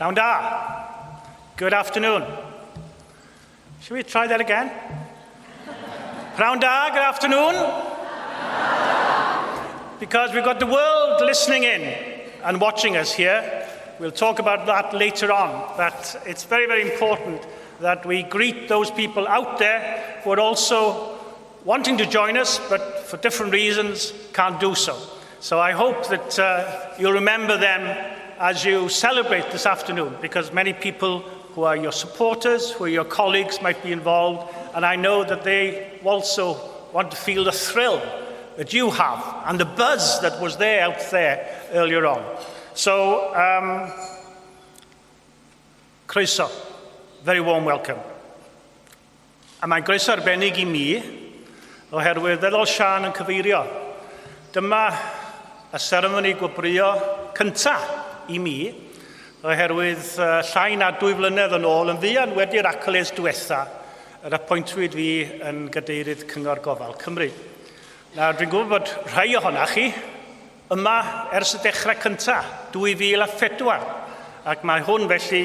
Pnawn da. Good afternoon. Shall we try that again? Pnawn da, good afternoon. Because we've got the world listening in and watching us here. We'll talk about that later on. But it's very, very important that we greet those people out there who are also wanting to join us, but for different reasons can't do so. So I hope that you'll remember them as you celebrate this afternoon, because many people who are your supporters, who are your colleagues, might be involved, and I know that they also want to feel the thrill that you have and the buzz that was there out there earlier on. So, croeso, very warm welcome. A mae'n groeso arbennig I mi, oherwydd feddwl Sian yn cyfeirio. Dyma y seremoni gwobrwyo cyntaf I mi, oherwydd llai na 2 flynedd yn ôl yn fuan wedi'r accolades diwetha yr appointwyd fi yn gadeirydd Cyngor Gofal Cymru. Nawr, dwi'n gwybod bod rhai ohonach chi yma ers y dechrau cyntaf, 2004, ac mae hwn felly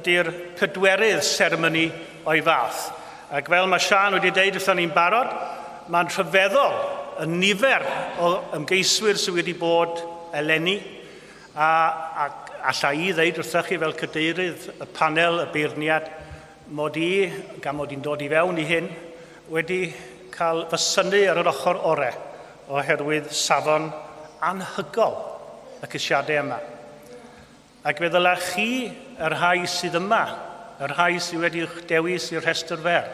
ydy'r 4rydd seremoni o'i fath. Ac fel mae Sian wedi deud wrthon ni'n barod, mae'n rhyfeddol y nifer o ymgeiswyr sydd wedi bod eleni, a alla I ddeud wrthych chi fel cadeirydd y panel y beirniad mod I, gan mod i'n dod I fewn I hyn, wedi cael fy synnu ar yr ochr ore oherwydd safon anhygol y cysiadau yma. Ac fe ddylai chi yr rhai sydd yma, yr rhai sydd wedi'ch dewis i'r rhestr fer,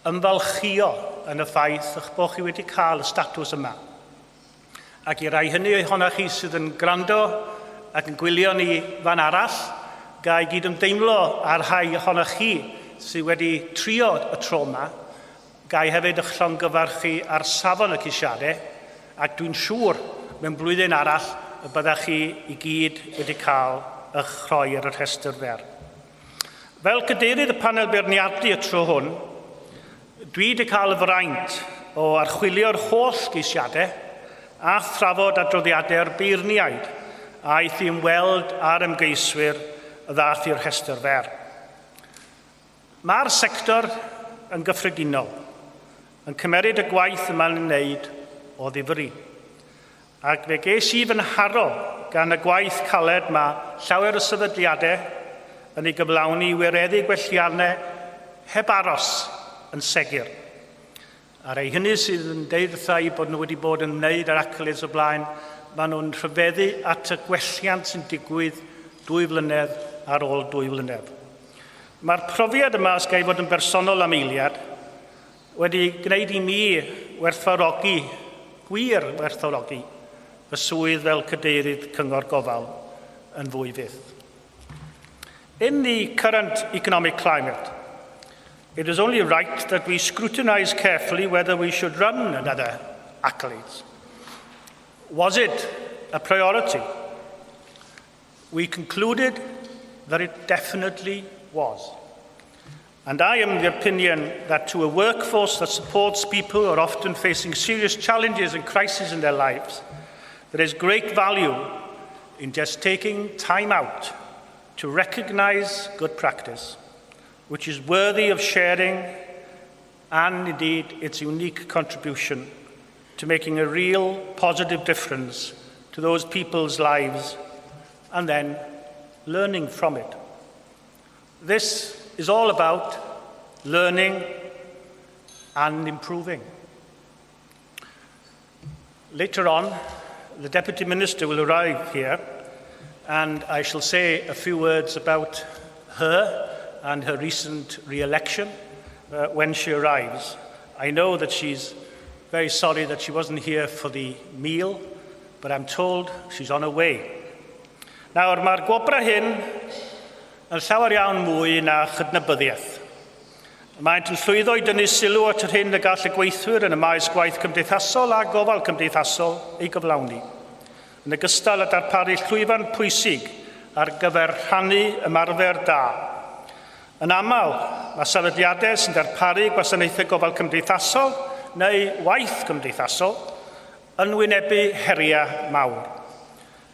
ymfalchio yn y ffaith eich bod chi wedi cael y statws yma. Ac I rai hynny ohonach chi sydd yn gwrando ac yn gwylio ni fan arall, gai gyd ymdeimlo ar rhai ohonach chi sydd wedi trio y tro yma, gai hefyd eich llongyfarchu ar safon y cysiadau, ac dwi'n siŵr mewn blwyddyn arall y byddach chi I gyd wedi cael eich rhoi ar y rhestr fer. Fel cadeirydd y panel beirniadu y tro hwn, dwi wedi cael y fraint o archwilio'r holl geisiadau a thrafod adroddiadau'r beirniaid a eith I ymweld â'r ymgeiswyr y ddath i'r rhestr fer. Mae'r sector yn gyffredinol yn cymeryd y gwaith yma'n wneud o ddifri. Ac fe ges I fy nharo gan y gwaith caled mae llawer o sefydliadau yn ei gyflawni I wireddu gwelliannau heb aros yn segur. A rei hynny sydd yn deud wrtha I bod nhw wedi bod yn wneud yr accolades o blaen, maen nhw'n rhyfeddu at y gwelliant sy'n digwydd 2 flynedd ar ôl 2 flynedd. Mae'r profiad yma, os gai fod yn bersonol am eiliad, wedi gwneud I mi werthfawrogi, gwir werthfawrogi, y swydd fel cadeirydd Cyngor Gofal yn fwy fyth. In the current economic climate, it is only right that we scrutinize carefully whether we should run another accolades. Was it a priority? We concluded that it definitely was. And I am of the opinion that to a workforce that supports people who are often facing serious challenges and crises in their lives, there is great value in just taking time out to recognize good practice, which is worthy of sharing, and indeed its unique contribution to making a real positive difference to those people's lives, and then learning from it. This is all about learning and improving. Later on, the Deputy Minister will arrive here, and I shall say a few words about her and her recent re-election when she arrives. I know that she's very sorry that she wasn't here for the meal, but I'm told she's on her way. Nawr, mae'r gwobra hyn yn llawer iawn mwy na chydnabyddiaeth. Maent yn llwyddo I dynnu sylw at yr hyn y gall y gweithwyr yn y maes gwaith cymdeithasol a gofal cymdeithasol ei gyflawni, yn ogystal â darparu llwyfan pwysig ar gyfer rhannu ymarfer da. Yn aml, mae sefydliadau sy'n darparu gwasanaethau gofal cymdeithasol neu waith cymdeithasol yn wynebu heriau mawr.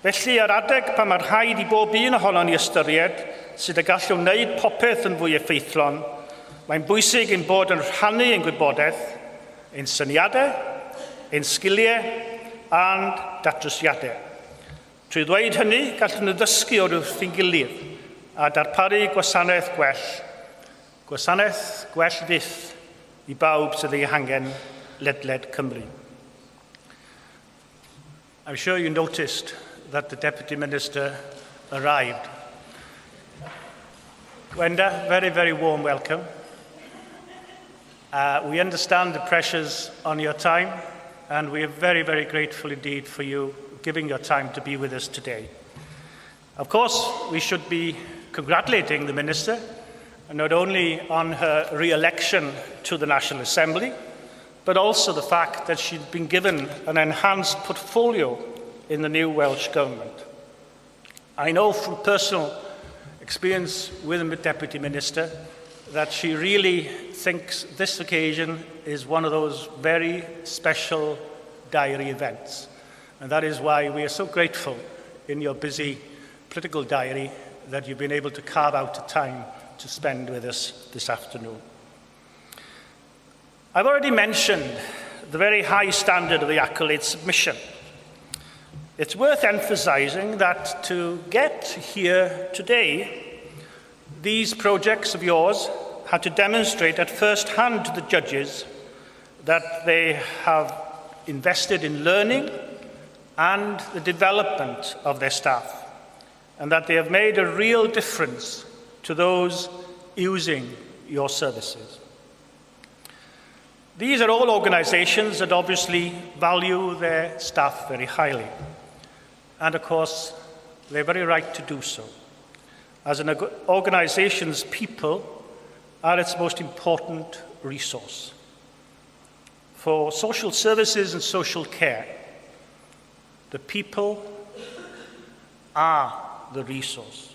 Felly, yr adeg pan mae'r rhaid i bob un ohono ni ystyried sydd y gallwn wneud popeth yn fwy effeithlon, mae'n bwysig ein bod yn rhannu ein gwybodaeth, ein syniadau, ein sgiliau a'n datrysiadau. Trwy ddweud hynny, gallwn nhw ddysgu o'r wrth ein gilydd a darparu gwasanaeth gwell fyth i bawb sydd ei hangen ledled Cymru. I'm sure you noticed that the Deputy Minister arrived. Gwenda, very, very warm welcome. We understand the pressures on your time, and we are very, very grateful indeed for you giving your time to be with us today. Of course, we should be congratulating the Minister, not only on her re-election to the National Assembly, but also the fact that she's been given an enhanced portfolio in the new Welsh Government. I know from personal experience with the Deputy Minister that she really thinks this occasion is one of those very special diary events. And that is why we are so grateful in your busy political diary that you've been able to carve out a time to spend with us this afternoon. I've already mentioned the very high standard of the accolade submission. It's worth emphasising that to get here today, these projects of yours had to demonstrate at first hand to the judges that they have invested in learning and the development of their staff, and that they have made a real difference to those using your services. These are all organisations that obviously value their staff very highly, and of course they're very right to do so. As an organisation's people are its most important resource. For social services and social care, the people are the resource.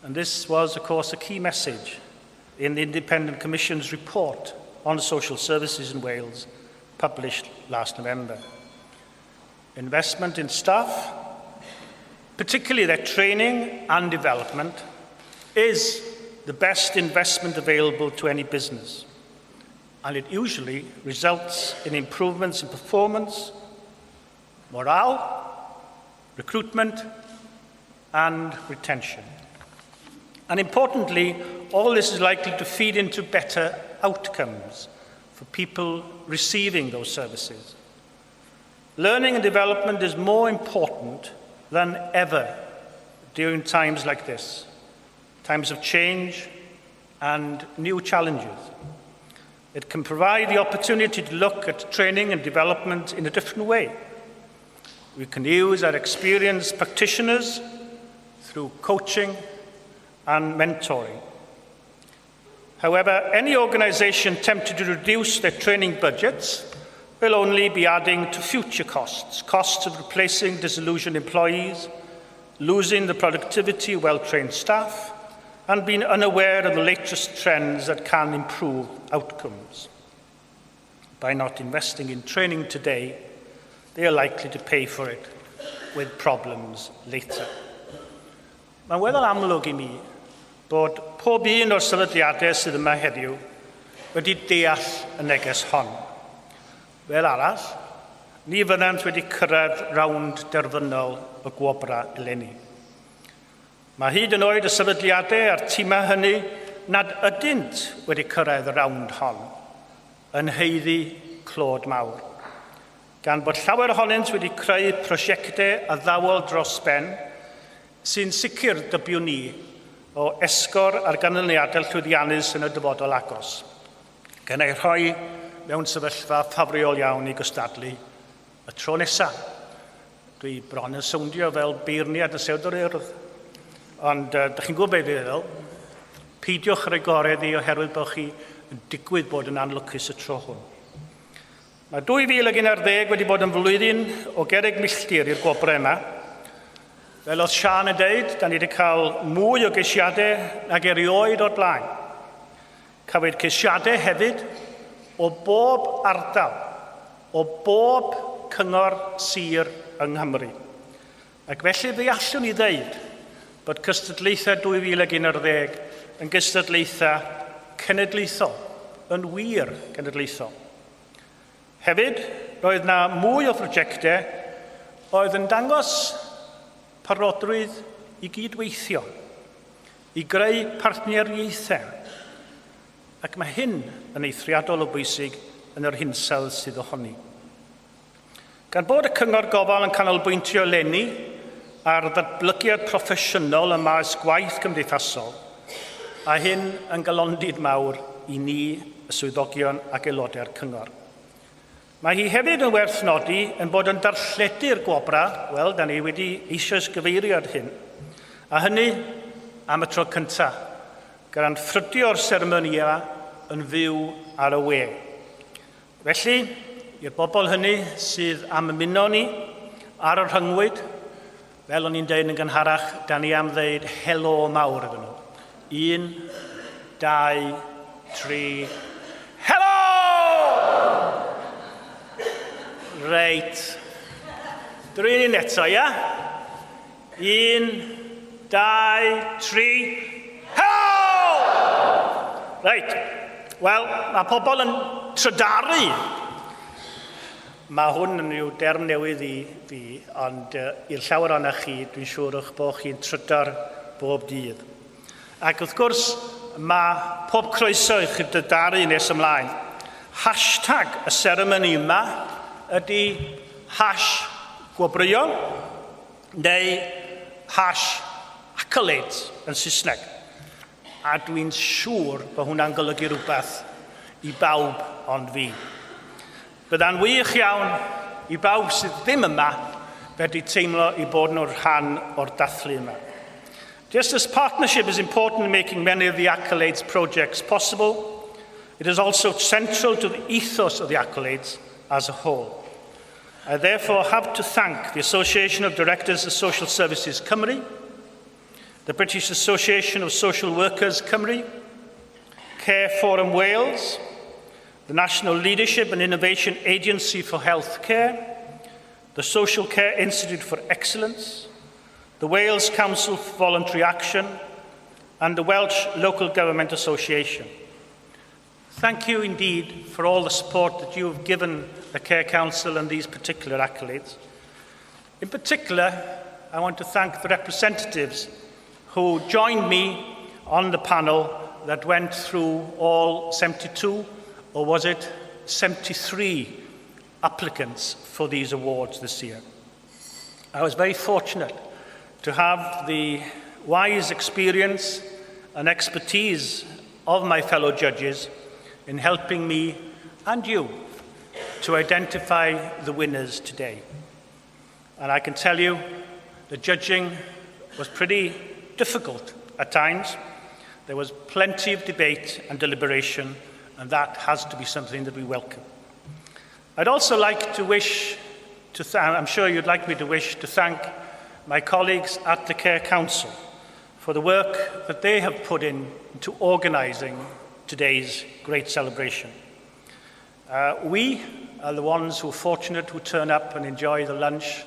And this was, of course, a key message in the Independent Commission's report on social services in Wales, published last November. Investment in staff, particularly their training and development, is the best investment available to any business. And it usually results in improvements in performance, morale, recruitment, and retention. And importantly, all this is likely to feed into better outcomes for people receiving those services. Learning and development is more important than ever during times like this, times of change and new challenges. It can provide the opportunity to look at training and development in a different way. We can use our experienced practitioners through coaching and mentoring. However, any organisation tempted to reduce their training budgets will only be adding to future costs, costs of replacing disillusioned employees, losing the productivity of well-trained staff, and being unaware of the latest trends that can improve outcomes. By not investing in training today, they are likely to pay for it with problems later. Mae'n weddol amlwg I mi bod pob un o'r sefydliadau sydd yma heddiw wedi deall y neges hon. Fel arall, ni fyddant wedi cyrraedd rownd derfynol y gwobra eleni. Mae hyd yn oed y sefydliadau a'r timau hynny nad ydynt wedi cyrraedd y rownd hon, yn heiddi clod mawr. Gan bod llawer ohonynt wedi creu prosiectau a ddawol dros ben, sy'n sicr dybiwn ni o esgor ar ganlyniadau llwyddiannus yn y dyfodol agos. Gan ei rhoi mewn sefyllfa ffafriol iawn I gystadlu y tro nesaf. Dwi bron yn sowndio fel beirniad y sewdor urdd. Ond ydych chi'n gwybod beth feddwl, peidiwch ar ei gored I oherwydd bod chi yn digwydd bod yn anlwcus y tro hwn. Mae 2011 wedi bod yn flwyddyn o gerrig milltir i'r gwobrau yma. Fel oedd Sian yn dweud, da ni wedi cael mwy o geisiadau nag erioed o'r blaen. Cafwyd ceisiadau hefyd o bob ardal, o bob cyngor sir yng Nghymru. Ac felly fe allwn ni ddeud bod cystadlaethau 2011 yn gystadlaethau cenedlaethol, yn wir cenedlaethol. Hefyd, roedd na mwy o brosiectau oedd yn dangos parodrwydd i gydweithio, i greu partneriaethau, ac mae hyn yn eithriadol o bwysig yn yr hinsawdd sydd ohoni. Gan bod y Cyngor Gofal yn canolbwyntio eleni ar ddatblygiad proffesiynol ym maes gwaith cymdeithasol, a hyn yn galondid mawr i ni, y swyddogion ac aelodau'r Cyngor. Mae hi hefyd yn werth nodi yn bod yn darlledu'r gwobra, wel, da ni wedi eisoes gyfeiriad hyn, a hynny am y tro cyntaf, gan ffrydio'r seremonia yn fyw ar y we. Felly, i'r bobl hynny sydd am ymuno ni ar y rhyngwyd, fel o'n i'n dweud yn gynharach, da ni am ddeud helo mawr iddyn nhw. 1, 2, 3, helo! Reit. Drwy'n un eto, ia? 1, 2, 3, helo! Reit. Wel, mae pobl yn trydaru. Mae hwn yn rhyw derm newydd i fi, ond i'r llawer o'na chi, dwi'n siŵr eich bod chi'n trydar bob dydd. Ac wrth gwrs, mae pob croeso i chi dydaru nes ymlaen. Hashtag y seremoni yma ydy #gwobrwyo neu #accolades yn Saesneg. A dwi'n siŵr bod hwnna'n golygu rhywbeth i bawb ond fi. Bydda'n wych iawn i bawb sydd ddim yma wedi teimlo i bod nhw'r rhan o'r dathlu yma. Just as partnership is important in making many of the accolades projects possible, it is also central to the ethos of the accolades as a whole. I therefore have to thank the Association of Directors of Social Services Cymru, the British Association of Social Workers Cymru, Care Forum Wales, the National Leadership and Innovation Agency for Healthcare, the Social Care Institute for Excellence, the Wales Council for Voluntary Action, and the Welsh Local Government Association. Thank you indeed for all the support that you have given the Care Council and these particular accolades. In particular, I want to thank the representatives who joined me on the panel that went through all 72, or was it 73 applicants for these awards this year. I was very fortunate to have the wise experience and expertise of my fellow judges in helping me and you to identify the winners today. And I can tell you the judging was pretty difficult at times. There was plenty of debate and deliberation, and that has to be something that we welcome. I'd also like to wish to I'm sure you'd like me to wish to thank my colleagues at the Care Council for the work that they have put into organising today's great celebration. We are the ones who are fortunate who turn up and enjoy the lunch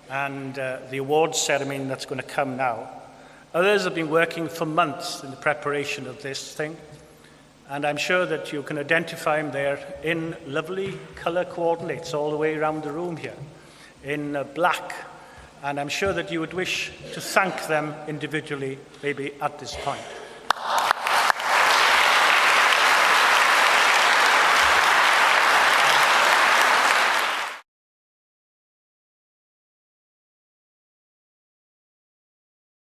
and the awards ceremony that's going to come now. Others have been working for months in the preparation of this thing, and I'm sure that you can identify them there in lovely colour coordinates all the way around the room here, in black, and I'm sure that you would wish to thank them individually, maybe at this point.